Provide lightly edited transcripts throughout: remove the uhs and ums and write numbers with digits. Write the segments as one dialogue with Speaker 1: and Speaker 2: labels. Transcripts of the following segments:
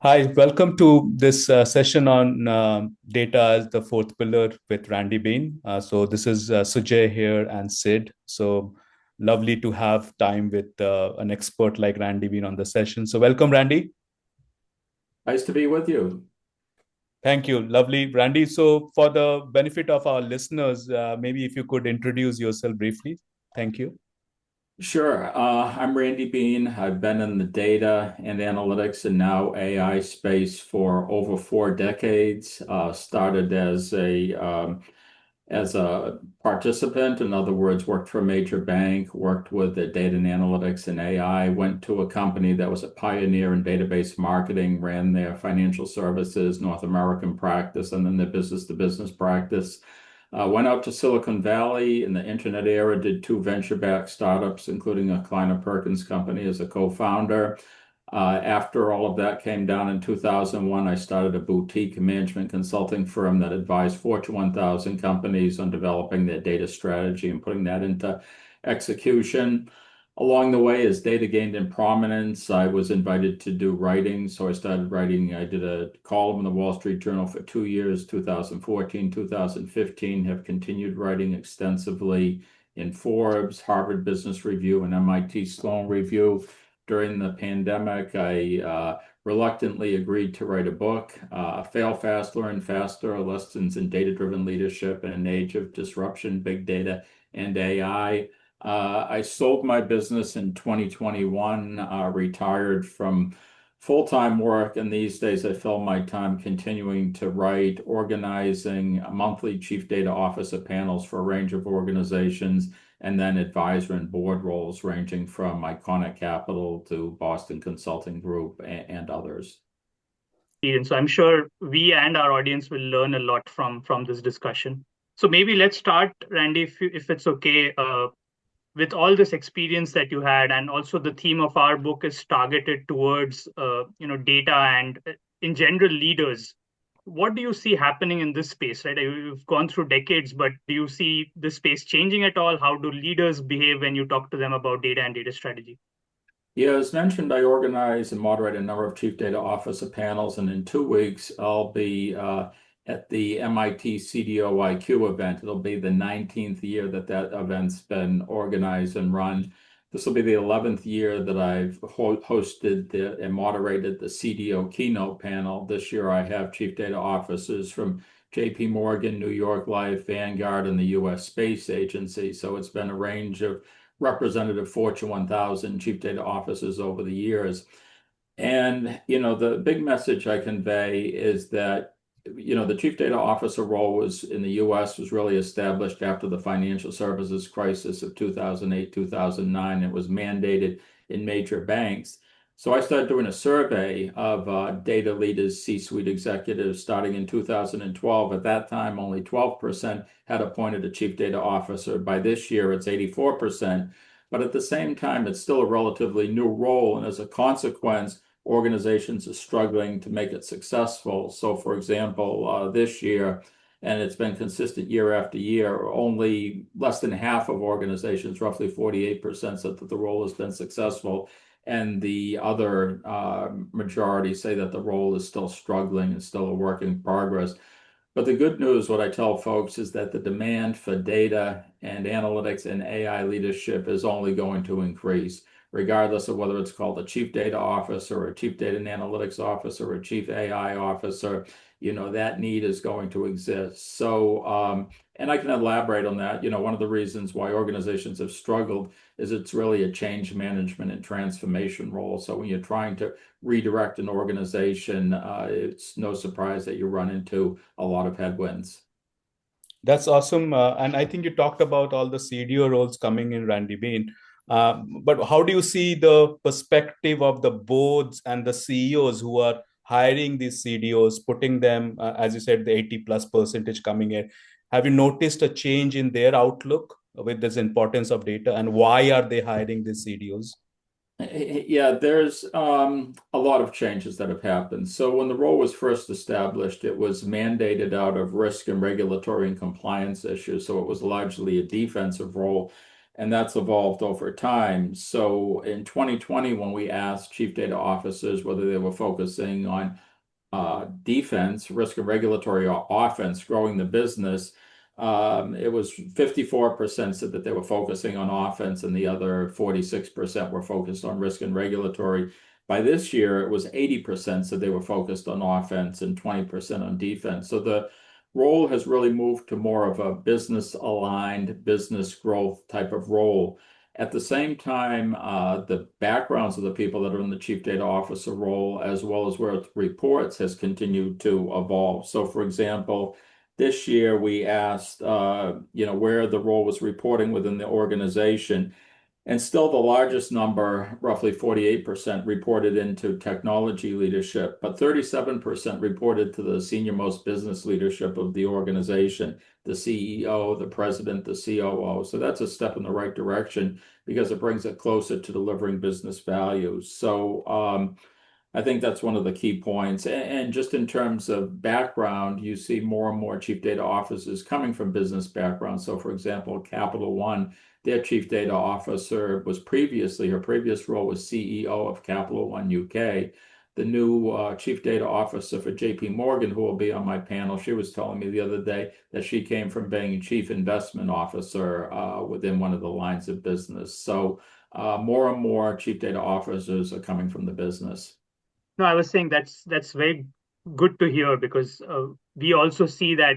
Speaker 1: Hi, welcome to this session on data as the fourth pillar with Randy Bean. So this is Sujay here and Sid. So lovely to have time with an expert like Randy Bean on the session. So welcome, Randy.
Speaker 2: Nice to be with you.
Speaker 1: Thank you. Lovely, Randy. So for the benefit of our listeners, maybe if you could introduce yourself briefly. Thank you.
Speaker 2: Sure. I'm Randy Bean. I've been in the data and analytics and now AI space for over 4 decades. Started as a participant, in other words, worked for a major bank, worked with the data and analytics and AI, went to a company that was a pioneer in database marketing, ran their financial services North American practice, and then their business to business practice. Went out to Silicon Valley in the internet era, did two venture-backed startups, including a Kleiner Perkins company as a co-founder. After all of that came down in 2001, I started a boutique management consulting firm that advised Fortune 1000 companies on developing their data strategy and putting that into execution. Along the way, as data gained in prominence, I was invited to do writing. So I started writing. I did a column in the Wall Street Journal for 2 years, 2014, 2015, have continued writing extensively in Forbes, Harvard Business Review, and MIT Sloan Review. During the pandemic, I reluctantly agreed to write a book, Fail Fast, Learn Faster, Lessons in Data-Driven Leadership in an Age of Disruption, Big Data, and AI. I sold my business in 2021, retired from full-time work, and these days I fill my time continuing to write, organizing monthly chief data officer panels for a range of organizations, and then advisor and board roles ranging from Iconic Capital to Boston Consulting Group and others.
Speaker 3: Experience. So I'm sure we and our audience will learn a lot from this discussion. So maybe let's start, Randy, if it's okay, with all this experience that you had, and also the theme of our book is targeted towards data and in general leaders. What do you see happening in this space? Right, you've gone through decades, but do you see this space changing at all? How do leaders behave when you talk to them about data and data strategy?
Speaker 2: Yeah, as mentioned, I organize and moderate a number of chief data officer panels, and in 2 weeks, I'll be at the MIT CDO IQ event. It'll be the 19th year that that event's been organized and run. This will be the 11th year that I've hosted and moderated the CDO keynote panel. This year, I have chief data officers from JP Morgan, New York Life, Vanguard, and the US Space Agency. So it's been a range of representative Fortune 1000 chief data officers over the years. And, the big message I convey is that, the chief data officer role was in the US was really established after the financial services crisis of 2008, 2009. It was mandated in major banks. So I started doing a survey of data leaders, C-suite executives starting in 2012. At that time, only 12% had appointed a chief data officer. By this year, it's 84%. But at the same time, it's still a relatively new role. And as a consequence, organizations are struggling to make it successful. So, for example, this year, and it's been consistent year after year, only less than half of organizations, roughly 48%, said that the role has been successful. And the other majority say that the role is still struggling and still a work in progress. But the good news, what I tell folks, is that the demand for data and analytics and AI leadership is only going to increase, regardless of whether it's called a chief data officer or a chief data and analytics officer or a chief AI officer. That need is going to exist. So, and I can elaborate on that. One of the reasons why organizations have struggled is it's really a change management and transformation role. So when you're trying to redirect an organization, it's no surprise that you run into a lot of headwinds.
Speaker 1: That's awesome. And I think you talked about all the CDO roles coming in, Randy Bean. But how do you see the perspective of the boards and the CEOs who are hiring these CDOs, putting them, as you said, the 80 plus percentage coming in? Have you noticed a change in their outlook with this importance of data, and why are they hiring these CDOs?
Speaker 2: Yeah, there's a lot of changes that have happened. So when the role was first established, it was mandated out of risk and regulatory and compliance issues. So it was largely a defensive role. and that's evolved over time. So in 2020, when we asked chief data officers whether they were focusing on defense, risk and regulatory, or offense, growing the business, it was 54% said that they were focusing on offense, and the other 46% were focused on risk and regulatory. By this year, it was 80% said they were focused on offense and 20% on defense. So the role has really moved to more of a business aligned, business growth type of role. At the same time, the backgrounds of the people that are in the chief data officer role, as well as where it reports, has continued to evolve. So, for example, this year we asked, where the role was reporting within the organization. And still the largest number, roughly 48%, reported into technology leadership, but 37% reported to the senior most business leadership of the organization, the CEO, the president, the COO. So that's a step in the right direction because it brings it closer to delivering business value. So I think that's one of the key points. And just in terms of background, you see more and more chief data officers coming from business backgrounds. So for example, Capital One, their chief data officer was her previous role was CEO of Capital One UK. The new chief data officer for JP Morgan, who will be on my panel, she was telling me the other day that she came from being chief investment officer within one of the lines of business. So more and more chief data officers are coming from the business.
Speaker 3: No, I was saying that's very good to hear because we also see that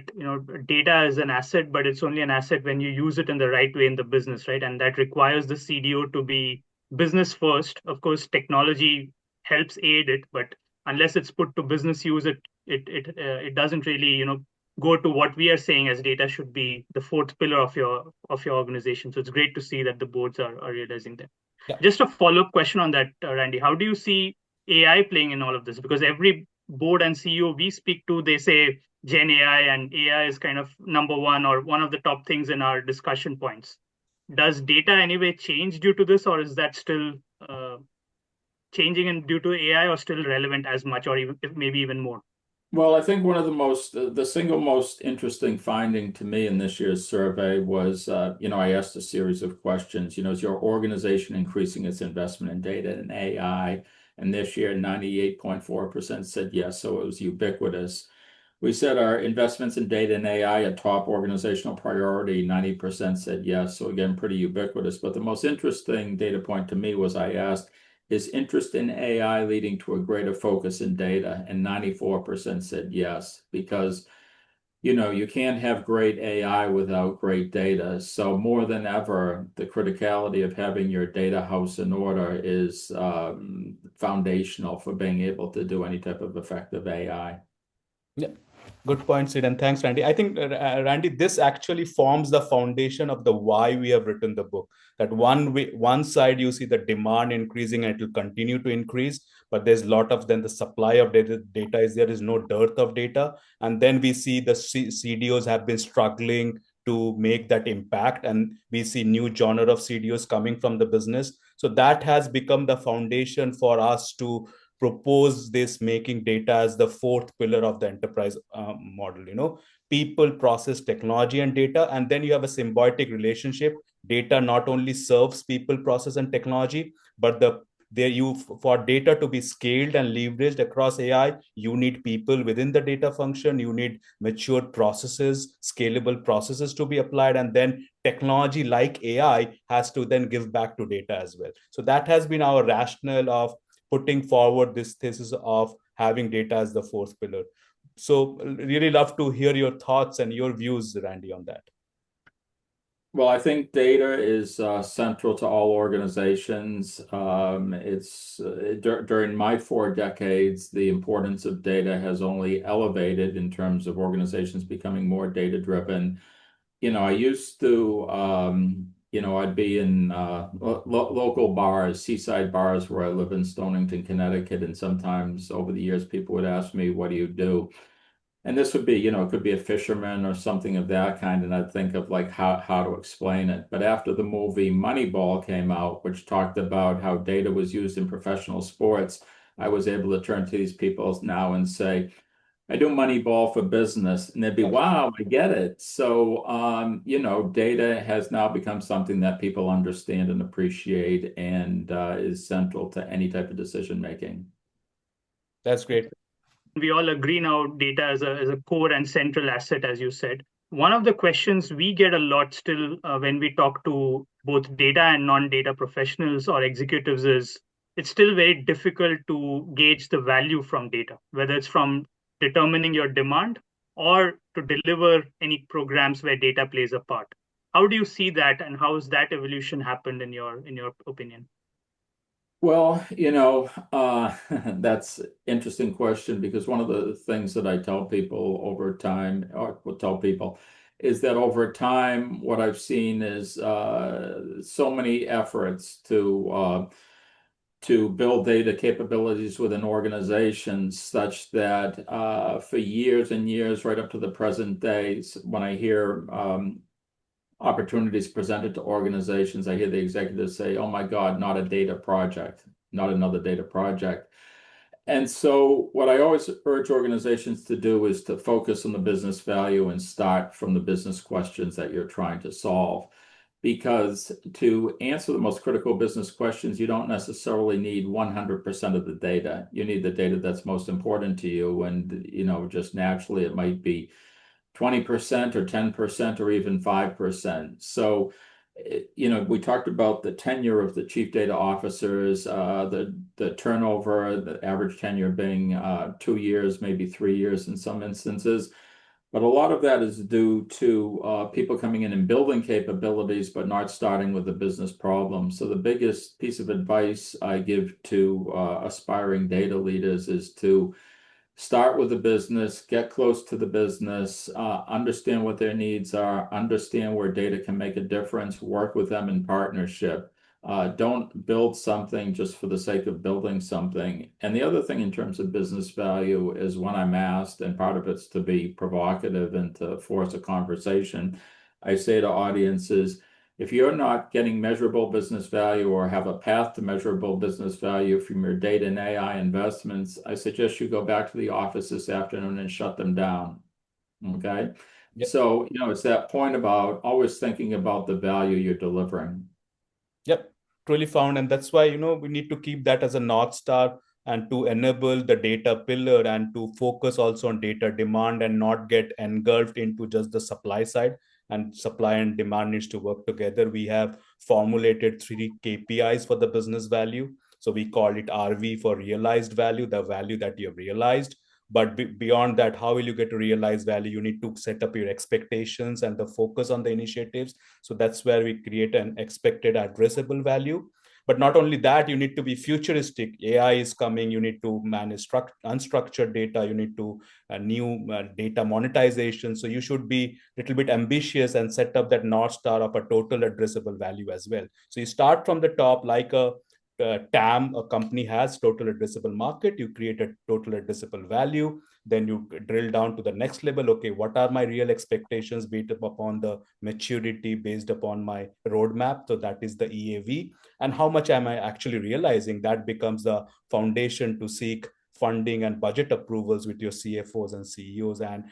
Speaker 3: data is an asset, but it's only an asset when you use it in the right way in the business, right? And that requires the CDO to be business first. Of course, technology helps aid it, but unless it's put to business use, it doesn't really go to what we are saying as data should be the fourth pillar of your organization. So it's great to see that the boards are realizing that.
Speaker 1: Yeah.
Speaker 3: Just a follow-up question on that, Randy. How do you see AI playing in all of this? Because every board and CEO we speak to, they say Gen AI and AI is kind of number one or one of the top things in our discussion points. Does data anyway change due to this, or is that still changing and due to AI, or still relevant as much, or even maybe even more?
Speaker 2: Well, I think one of the single most interesting finding to me in this year's survey was, I asked a series of questions. Is your organization increasing its investment in data and AI? And this year, 98.4% said yes, so it was ubiquitous. We said our investments in data and AI a top organizational priority, 90% said yes, so again, pretty ubiquitous. But the most interesting data point to me was I asked, is interest in AI leading to a greater focus in data? And 94% said yes, because you can't have great AI without great data. So more than ever, the criticality of having your data house in order is foundational for being able to do any type of effective AI.
Speaker 1: Yeah, good point, Sid, and thanks, Randy. I think, Randy, this actually forms the foundation of the why we have written the book. That one side you see the demand increasing and it will continue to increase, but there's a lot of then the supply of data is there is no dearth of data, and then we see the CDOs have been struggling to make that impact, and we see new genre of CDOs coming from the business. So that has become the foundation for us to propose this, making data as the fourth pillar of the enterprise model. People, process, technology, and data, and then you have a symbiotic relationship. Data not only serves people, process, and technology, but for data to be scaled and leveraged across AI, you need people within the data function, you need mature processes, scalable processes to be applied, and then technology like AI has to then give back to data as well. So that has been our rationale of putting forward this thesis of having data as the fourth pillar. So really love to hear your thoughts and your views, Randy, on that.
Speaker 2: Well, I think data is central to all organizations. It's during my 4 decades, the importance of data has only elevated in terms of organizations becoming more data driven. I used to, I'd be in local bars, seaside bars where I live in Stonington, Connecticut, and sometimes over the years people would ask me, "What do you do?" And this would be, it could be a fisherman or something of that kind, and I'd think of like how to explain it. But after the movie Moneyball came out, which talked about how data was used in professional sports, I was able to turn to these people now and say, I do Moneyball for business, and they'd be, wow, I get it. So, data has now become something that people understand and appreciate and is central to any type of decision making.
Speaker 1: That's great.
Speaker 3: We all agree now data is a core and central asset, as you said. One of the questions we get a lot still when we talk to both data and non-data professionals or executives is it's still very difficult to gauge the value from data, whether it's from determining your demand or to deliver any programs where data plays a part. How do you see that, and how has that evolution happened in your opinion?
Speaker 2: Well, that's interesting question, because one of the things that I tell people over time, or will tell people, is that over time, what I've seen is so many efforts to build data capabilities within organizations, such that for years and years, right up to the present days, when I hear opportunities presented to organizations, I hear the executives say, oh my God, not a data project, not another data project. And so what I always urge organizations to do is to focus on the business value and start from the business questions that you're trying to solve. Because to answer the most critical business questions, you don't necessarily need 100% of the data. You need the data that's most important to you. And, just naturally, it might be 20% or 10% or even 5%. So, we talked about the tenure of the chief data officers, the turnover, the average tenure being 2 years, maybe 3 years in some instances. But a lot of that is due to people coming in and building capabilities, but not starting with the business problem. So the biggest piece of advice I give to aspiring data leaders is to start with the business, get close to the business, understand what their needs are, understand where data can make a difference, work with them in partnership. Don't build something just for the sake of building something. And the other thing in terms of business value is, when I'm asked, and part of it's to be provocative and to force a conversation, I say to audiences, if you're not getting measurable business value or have a path to measurable business value from your data and AI investments, I suggest you go back to the office this afternoon and shut them down. Okay.
Speaker 1: Yep.
Speaker 2: So, it's that point about always thinking about the value you're delivering.
Speaker 1: Yep, truly found. And that's why, we need to keep that as a North Star, and to enable the data pillar, and to focus also on data demand and not get engulfed into just the supply side. And supply and demand needs to work together. We have formulated 3 KPIs for the business value. So we call it RV for realized value, the value that you have realized. But beyond that, how will you get to realize value? You need to set up your expectations and the focus on the initiatives. So that's where we create an expected addressable value. But not only that, you need to be futuristic. AI is coming. You need to manage unstructured data. You need to new data monetization. So you should be a little bit ambitious and set up that North Star of a total addressable value as well. So you start from the top, like a TAM, a company has total addressable market. You create a total addressable value. Then you drill down to the next level. Okay, what are my real expectations based upon the maturity, based upon my roadmap? So that is the EAV. And how much am I actually realizing? That becomes the foundation to seek funding and budget approvals with your CFOs and CEOs, and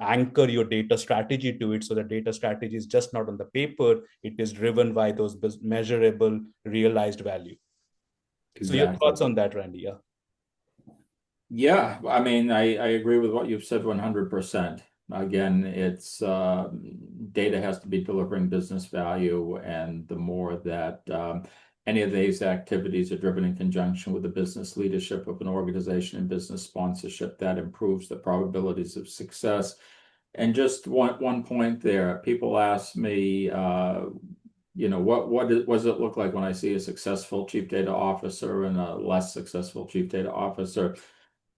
Speaker 1: anchor your data strategy to it. So the data strategy is just not on the paper. It is driven by those measurable realized value. So your
Speaker 2: Exactly.
Speaker 1: thoughts on that, Randy? Yeah.
Speaker 2: Yeah, I mean, I agree with what you've said 100%. Again, it's data has to be delivering business value, and the more that any of these activities are driven in conjunction with the business leadership of an organization and business sponsorship, that improves the probabilities of success. And just one point there, people ask me, what does it look like when I see a successful chief data officer and a less successful chief data officer?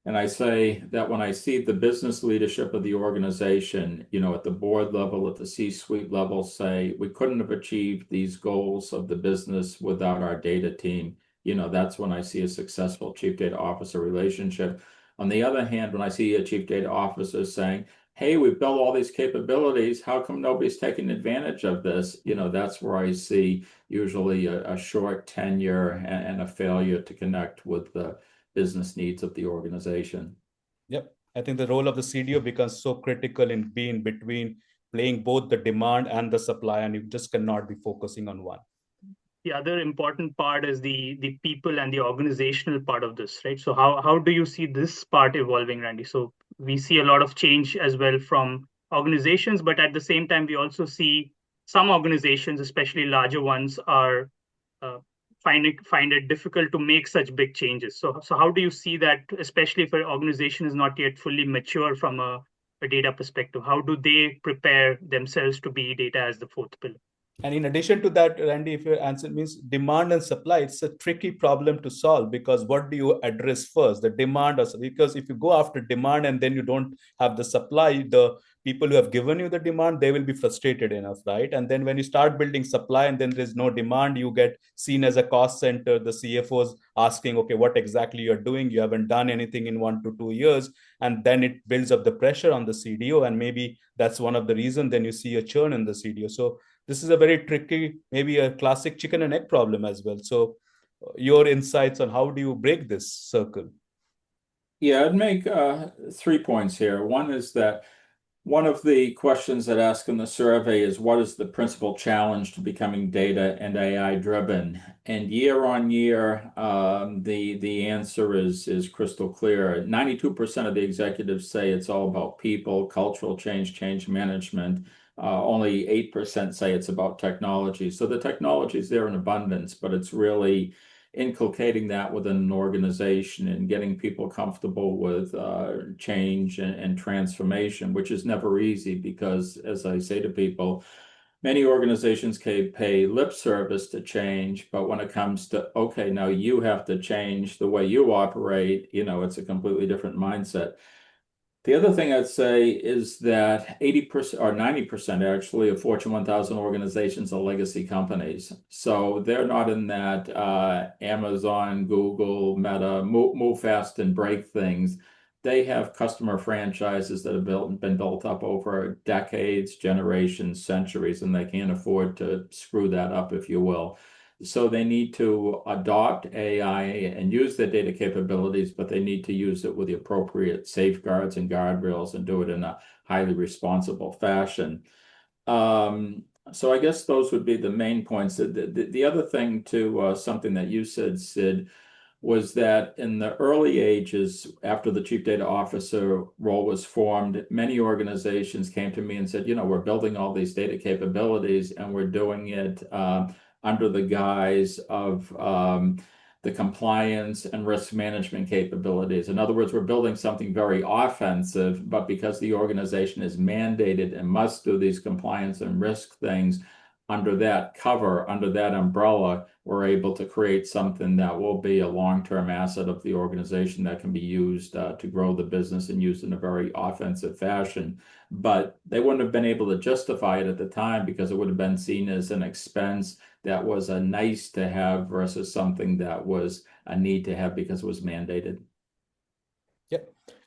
Speaker 2: And I say that when I see the business leadership of the organization, at the board level, at the C-suite level, say, we couldn't have achieved these goals of the business without our data team, that's when I see a successful chief data officer relationship. On the other hand, when I see a chief data officer saying, hey, we've built all these capabilities, how come nobody's taking advantage of this? That's where I see usually a short tenure and a failure to connect with the business needs of the organization.
Speaker 1: Yep, I think the role of the CDO becomes so critical in being between playing both the demand and the supply, and you just cannot be focusing on one.
Speaker 3: The other important part is the people and the organizational part of this, right? So how do you see this part evolving, Randy? So we see a lot of change as well from organizations, but at the same time, we also see some organizations, especially larger ones, are uh, find it difficult to make such big changes. So how do you see that, especially if an organization is not yet fully mature from a data perspective? How do they prepare themselves to be data as the fourth pillar?
Speaker 1: And in addition to that, Randy, if your answer means demand and supply, it's a tricky problem to solve, because what do you address first, the demand? Or because if you go after demand and then you don't have the supply, the people who have given you the demand, they will be frustrated enough, right? And then when you start building supply and then there's no demand, you get seen as a cost center. The CFOs asking, okay, what exactly you're doing? You haven't done anything in 1 to 2 years. And then it builds up the pressure on the CDO. And maybe that's one of the reasons then you see a churn in the CDO. So this is a very tricky, maybe a classic chicken and egg problem as well. So your insights on how do you break this circle?
Speaker 2: Yeah, I'd make 3 points here. One is that one of the questions that ask in the survey is, what is the principal challenge to becoming data and AI driven? And year on year, the answer is crystal clear. 92% of the executives say it's all about people, cultural change, change management. Only 8% say it's about technology. So the technology is there in abundance, but it's really inculcating that within an organization and getting people comfortable with change and transformation, which is never easy because, as I say to people, many organizations can pay lip service to change, but when it comes to, okay, now you have to change the way you operate, it's a completely different mindset. The other thing I'd say is that 80% or 90% actually of Fortune 1000 organizations are legacy companies. So they're not in that Amazon, Google, Meta, move fast and break things. They have customer franchises that have been built up over decades, generations, centuries, and they can't afford to screw that up, if you will. So they need to adopt AI and use their data capabilities, but they need to use it with the appropriate safeguards and guardrails and do it in a highly responsible fashion. So I guess those would be the main points. The other thing to something that you said, Sid, was that in the early ages, after the chief data officer role was formed, many organizations came to me and said, we're building all these data capabilities and we're doing it under the guise of the compliance and risk management capabilities. In other words, we're building something very offensive, but because the organization is mandated and must do these compliance and risk things under that cover, under that umbrella, we're able to create something that will be a long-term asset of the organization that can be used to grow the business and used in a very offensive fashion. But they wouldn't have been able to justify it at the time because it would have been seen as an expense that was a nice to have versus something that was a need to have because it was mandated.
Speaker 1: Yeah.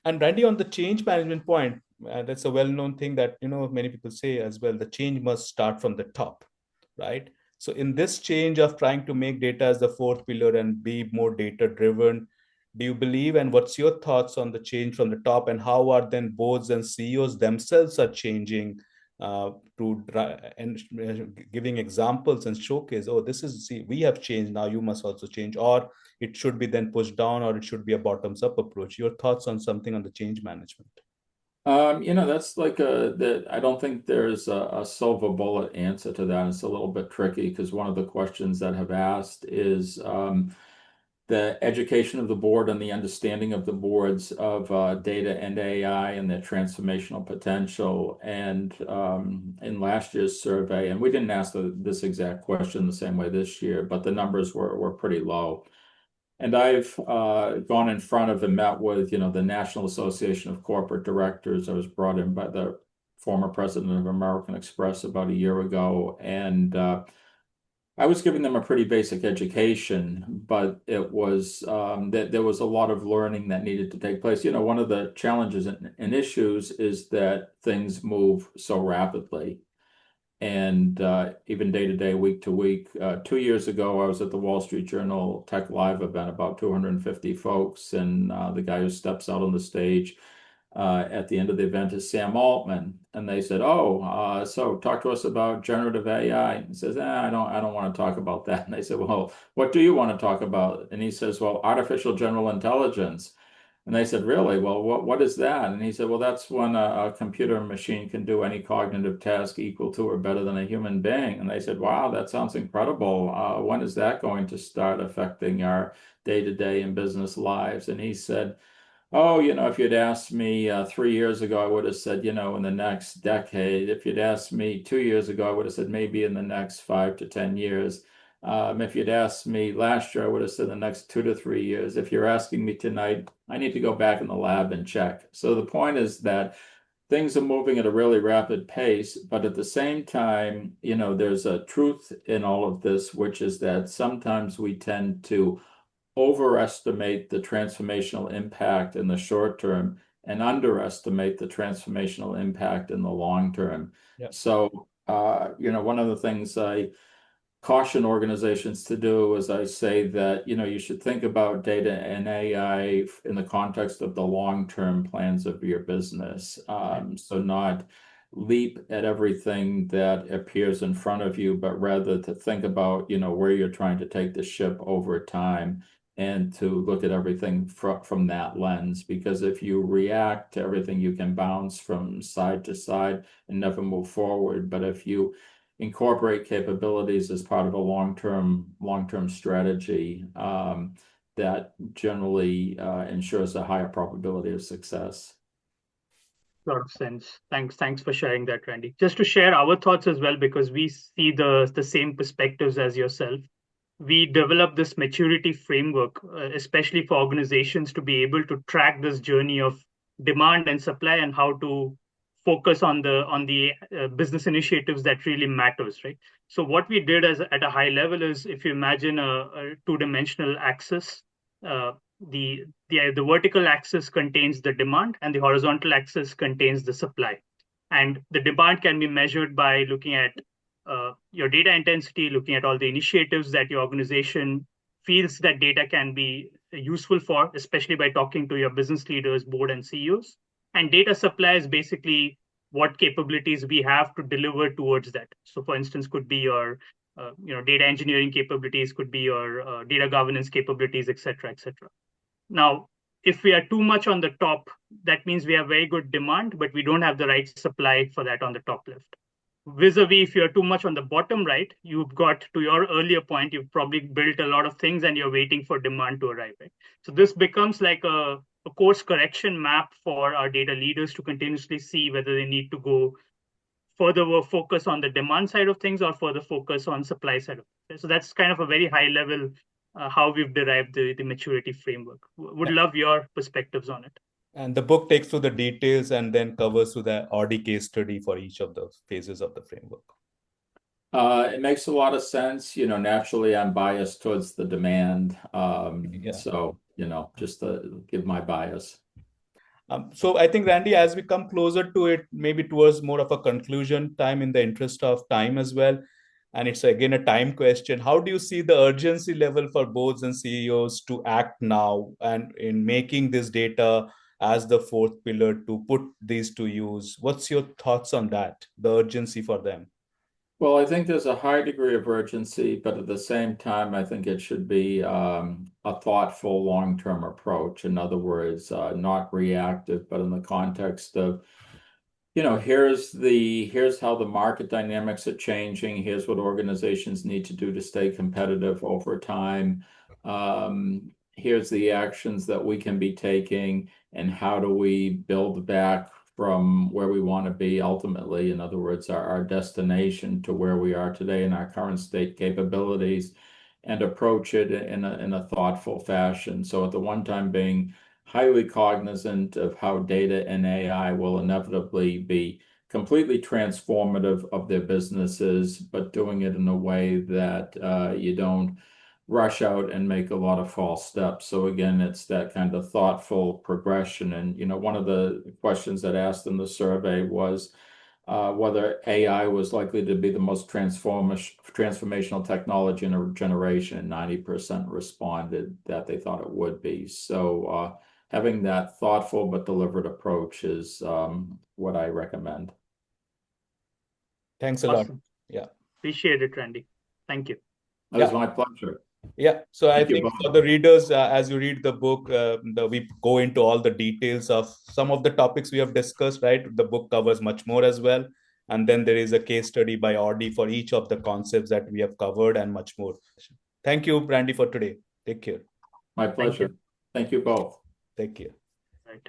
Speaker 1: And Randy, on the change management point, that's a well-known thing that, many people say as well, the change must start from the top, right? So in this change of trying to make data as the fourth pillar and be more data driven, do you believe, and what's your thoughts on the change from the top, and how are then boards and CEOs themselves are changing and giving examples and showcase, oh, we have changed, now you must also change, or it should be then pushed down, or it should be a bottoms up approach? Your thoughts on something on the change management?
Speaker 2: That's like I don't think there's a silver bullet answer to that. It's a little bit tricky because one of the questions that have asked is the education of the board and the understanding of the boards of data and AI and their transformational potential. And in last year's survey, and we didn't ask this exact question the same way this year, but the numbers were pretty low. And I've gone in front of and met with, the National Association of Corporate Directors. I was brought in by the former president of American Express about a year ago. And I was giving them a pretty basic education, but it was that there was a lot of learning that needed to take place. One of the challenges and issues is that things move so rapidly. And even day to day, week to week. 2 years ago, I was at the Wall Street Journal Tech Live event, about 250 folks, and the guy who steps out on the stage at the end of the event is Sam Altman. And they said, "Oh, so talk to us about generative AI." He says, I don't want to talk about that. And they said, "Well, what do you want to talk about?" And he says, "Well, artificial general intelligence." And they said, "Really? Well, what is that?" And he said, "Well, that's when a computer machine can do any cognitive task equal to or better than a human being." And they said, "Wow, that sounds incredible. When is that going to start affecting our day-to-day and business lives?" And he said, "Oh, if you'd asked me 3 years ago, I would have said, in the next decade. If you'd asked me 2 years ago, I would have said maybe in the next 5 to 10 years. If you'd asked me last year, I would have said the next 2 to 3 years. If you're asking me tonight, I need to go back in the lab and check." So the point is that things are moving at a really rapid pace, but at the same time, there's a truth in all of this, which is that sometimes we tend to overestimate the transformational impact in the short term and underestimate the transformational impact in the long term.
Speaker 1: Yeah.
Speaker 2: So, one of the things I caution organizations to do is I say that, you should think about data and AI in the context of the long-term plans of your business. So not leap at everything that appears in front of you, but rather to think about, where you're trying to take the ship over time and to look at everything from that lens. Because if you react to everything, you can bounce from side to side and never move forward. But if you incorporate capabilities as part of a long-term strategy, that generally ensures a higher probability of success.
Speaker 3: A lot of sense. Thanks for sharing that, Randy. Just to share our thoughts as well, because we see the same perspectives as yourself. We developed this maturity framework, especially for organizations to be able to track this journey of demand and supply and how to focus on the business initiatives that really matters, right? So what we did at a high level is, if you imagine a two-dimensional axis, the vertical axis contains the demand and the horizontal axis contains the supply. And the demand can be measured by looking at your data intensity, looking at all the initiatives that your organization feels that data can be useful for, especially by talking to your business leaders, board, and CEOs. And data supply is basically what capabilities we have to deliver towards that. So, for instance, could be your data engineering capabilities, could be your data governance capabilities, et cetera, et cetera. Now, if we are too much on the top, that means we have very good demand, but we don't have the right supply for that on the top left. Vis-a-vis, if you're too much on the bottom right, you've got, to your earlier point, you've probably built a lot of things and you're waiting for demand to arrive. Right? So this becomes like a course correction map for our data leaders to continuously see whether they need to go further focus on the demand side of things or further focus on supply side of things. So that's kind of a very high level how we've derived the maturity framework. Would love your perspectives on it.
Speaker 1: And the book takes through the details and then covers through the Audi case study for each of the phases of the framework.
Speaker 2: It makes a lot of sense. Naturally, I'm biased towards the demand. So, just to give my bias.
Speaker 1: So I think, Randy, as we come closer to it, maybe towards more of a conclusion time in the interest of time as well, and it's again a time question. How do you see the urgency level for boards and CEOs to act now and in making this data as the fourth pillar to put these to use? What's your thoughts on that, the urgency for them?
Speaker 2: Well, I think there's a high degree of urgency, but at the same time, I think it should be a thoughtful long-term approach. In other words, not reactive, but in the context of, here's how the market dynamics are changing. Here's what organizations need to do to stay competitive over time. Here's the actions that we can be taking, and how do we build back from where we want to be ultimately. In other words, our destination to where we are today in our current state capabilities, and approach it in a thoughtful fashion. So at the one time being highly cognizant of how data and AI will inevitably be completely transformative of their businesses, but doing it in a way that you don't rush out and make a lot of false steps. So again, it's that kind of thoughtful progression. And, one of the questions that asked in the survey was whether AI was likely to be the most transformational technology in a generation, and 90% responded that they thought it would be. So having that thoughtful but deliberate approach is what I recommend.
Speaker 1: Thanks a lot.
Speaker 3: Awesome.
Speaker 1: Yeah.
Speaker 3: Appreciate it, Randy. Thank you.
Speaker 2: It was my pleasure.
Speaker 1: Yeah, so I
Speaker 2: Thank you
Speaker 1: think
Speaker 2: both.
Speaker 1: for the readers, as you read the book, we go into all the details of some of the topics we have discussed, right? The book covers much more as well. And then there is a case study by Audie for each of the concepts that we have covered and much more. Thank you, Brandy, for today. Take care.
Speaker 2: My pleasure. Thank you both.
Speaker 1: Take care.